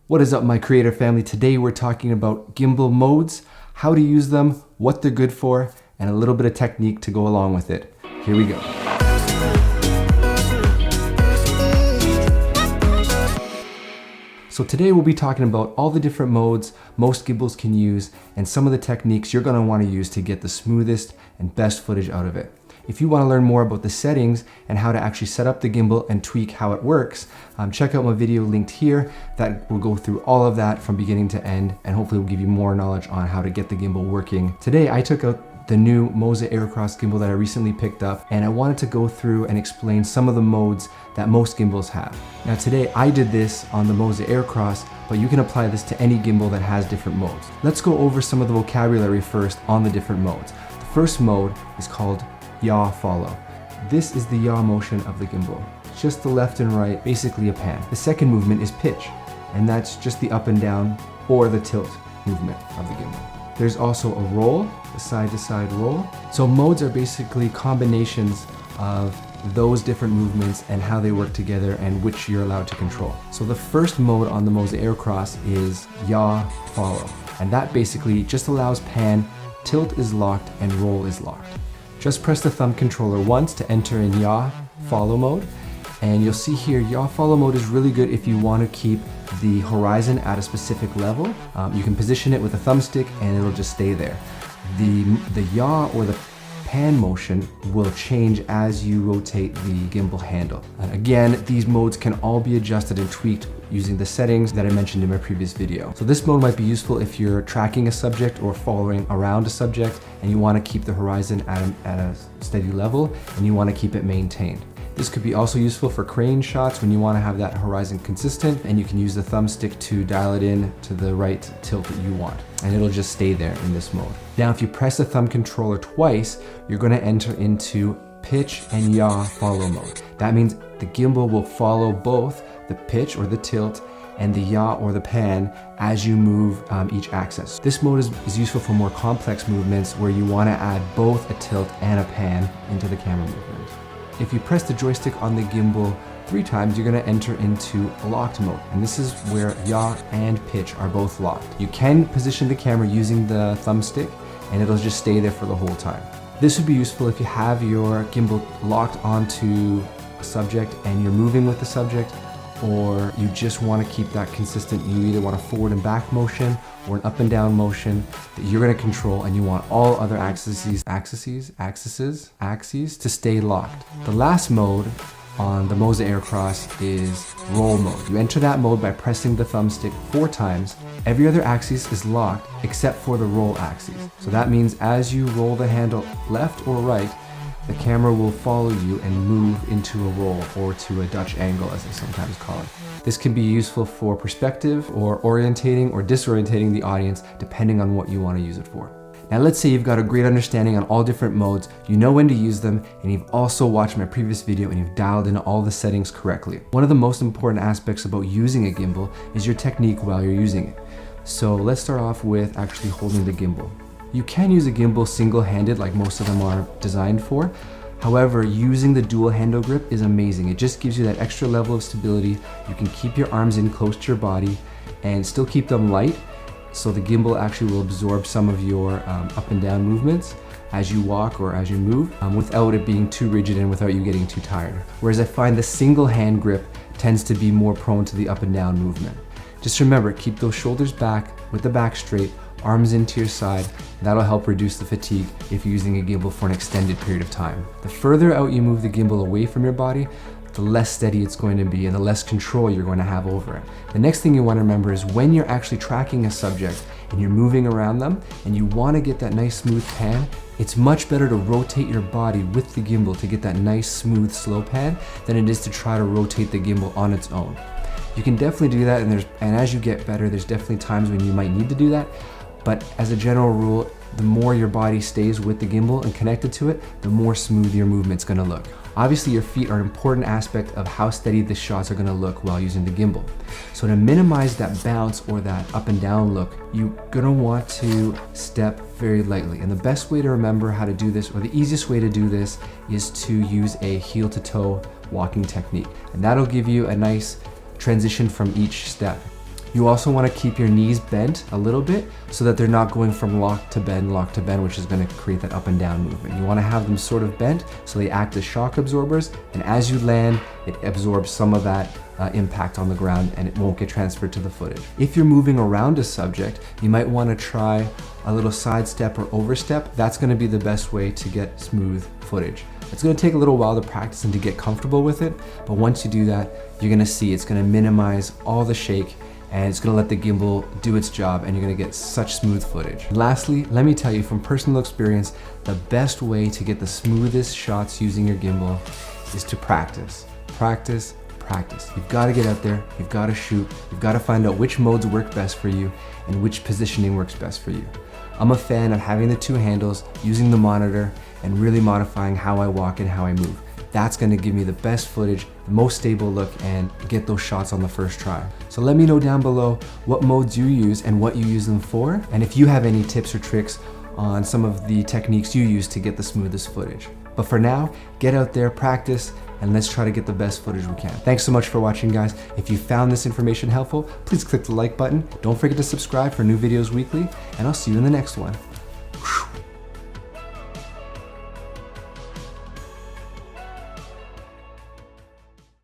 What is up, my creator family? Today we're talking about gimbal modes, how to use them, what they're good for, and a little bit of technique to go along with it. Here we go. So today we'll be talking about all the different modes most gimbals can use and some of the techniques you're going to want to use to get the smoothest and best footage out of it. If you want to learn more about the settings and how to actually set up the gimbal and tweak how it works, check out my video linked here that will go through all of that from beginning to end and hopefully will give you more knowledge on how to get the gimbal working. Today I took out the new MOZA Aircross gimbal that I recently picked up, and I wanted to go through and explain some of the modes that most gimbals have. Now today I did this on the MOZA Aircross, but you can apply this to any gimbal that has different modes. Let's go over some of the vocabulary first on the different modes. The first mode is called yaw follow. This is the yaw motion of the gimbal. Just the left and right, basically a pan. The second movement is pitch, and that's just the up and down or the tilt movement of the gimbal. There's also a roll, the side to side roll. So modes are basically combinations of those different movements and how they work together and which you're allowed to control. So the first mode on the MOZA Aircross is yaw follow, and that basically just allows pan, tilt is locked, and roll is locked. Just press the thumb controller once to enter in yaw follow mode, and you'll see here yaw follow mode is really good if you want to keep the horizon at a specific level. You can position it with a thumbstick and it'll just stay there. The yaw or the pan motion will change as you rotate the gimbal handle. And again, these modes can all be adjusted and tweaked using the settings that I mentioned in my previous video. So this mode might be useful if you're tracking a subject or following around a subject and you want to keep the horizon at a steady level and you want to keep it maintained. This could be also useful for crane shots when you want to have that horizon consistent, and you can use the thumbstick to dial it in to the right tilt that you want, and it'll just stay there in this mode. Now, if you press the thumb controller twice, you're going to enter into pitch and yaw follow mode. That means the gimbal will follow both the pitch or the tilt and the yaw or the pan as you move each axis. This mode is useful for more complex movements where you want to add both a tilt and a pan into the camera movement. If you press the joystick on the gimbal 3 times, you're going to enter into locked mode, and this is where yaw and pitch are both locked. You can position the camera using the thumbstick and it'll just stay there for the whole time. This would be useful if you have your gimbal locked onto a subject and you're moving with the subject, or you just want to keep that consistent. You either want a forward and back motion or an up and down motion that you're going to control, and you want all other axes to stay locked. The last mode on the MOZA Aircross is roll mode. You enter that mode by pressing the thumbstick 4 times. Every other axis is locked except for the roll axis. So that means as you roll the handle left or right, the camera will follow you and move into a roll, or to a Dutch angle as they sometimes call it. This can be useful for perspective or orientating or disorientating the audience depending on what you want to use it for. Now let's say you've got a great understanding on all different modes, you know when to use them, and you've also watched my previous video and you've dialed in all the settings correctly. One of the most important aspects about using a gimbal is your technique while you're using it. So let's start off with actually holding the gimbal. You can use a gimbal single-handed like most of them are designed for. However, using the dual handle grip is amazing. It just gives you that extra level of stability. You can keep your arms in close to your body and still keep them light, so the gimbal actually will absorb some of your up and down movements as you walk or as you move without it being too rigid and without you getting too tired. Whereas I find the single hand grip tends to be more prone to the up and down movement. Just remember, keep those shoulders back with the back straight, arms into your side. That'll help reduce the fatigue if you're using a gimbal for an extended period of time. The further out you move the gimbal away from your body, the less steady it's going to be and the less control you're going to have over it. The next thing you want to remember is when you're actually tracking a subject and you're moving around them and you want to get that nice smooth pan, it's much better to rotate your body with the gimbal to get that nice smooth slow pan than it is to try to rotate the gimbal on its own. You can definitely do that, and as you get better, there's definitely times when you might need to do that. But as a general rule, the more your body stays with the gimbal and connected to it, the more smooth your movement's gonna look. Obviously, your feet are an important aspect of how steady the shots are gonna look while using the gimbal. So to minimize that bounce or that up and down look, you're gonna want to step very lightly. And the best way to remember how to do this, or the easiest way to do this, is to use a heel to toe walking technique. And that'll give you a nice transition from each step. You also want to keep your knees bent a little bit so that they're not going from lock to bend, which is going to create that up and down movement. You want to have them sort of bent so they act as shock absorbers, and as you land, it absorbs some of that impact on the ground and it won't get transferred to the footage. If you're moving around a subject, you might want to try a little side step or overstep. That's going to be the best way to get smooth footage. It's going to take a little while to practice and to get comfortable with it, but once you do that, you're going to see it's going to minimize all the shake and it's going to let the gimbal do its job, and you're going to get such smooth footage. Lastly, let me tell you from personal experience, the best way to get the smoothest shots using your gimbal is to practice. Practice. You've got to get out there, you've got to shoot, you've got to find out which modes work best for you and which positioning works best for you. I'm a fan of having the two handles, using the monitor, and really modifying how I walk and how I move. That's going to give me the best footage, the most stable look, and get those shots on the first try. So let me know down below what modes you use and what you use them for, and if you have any tips or tricks on some of the techniques you use to get the smoothest footage. But for now, get out there, practice, and let's try to get the best footage we can. Thanks so much for watching, guys. If you found this information helpful, please click the like button. Don't forget to subscribe for new videos weekly, and I'll see you in the next one.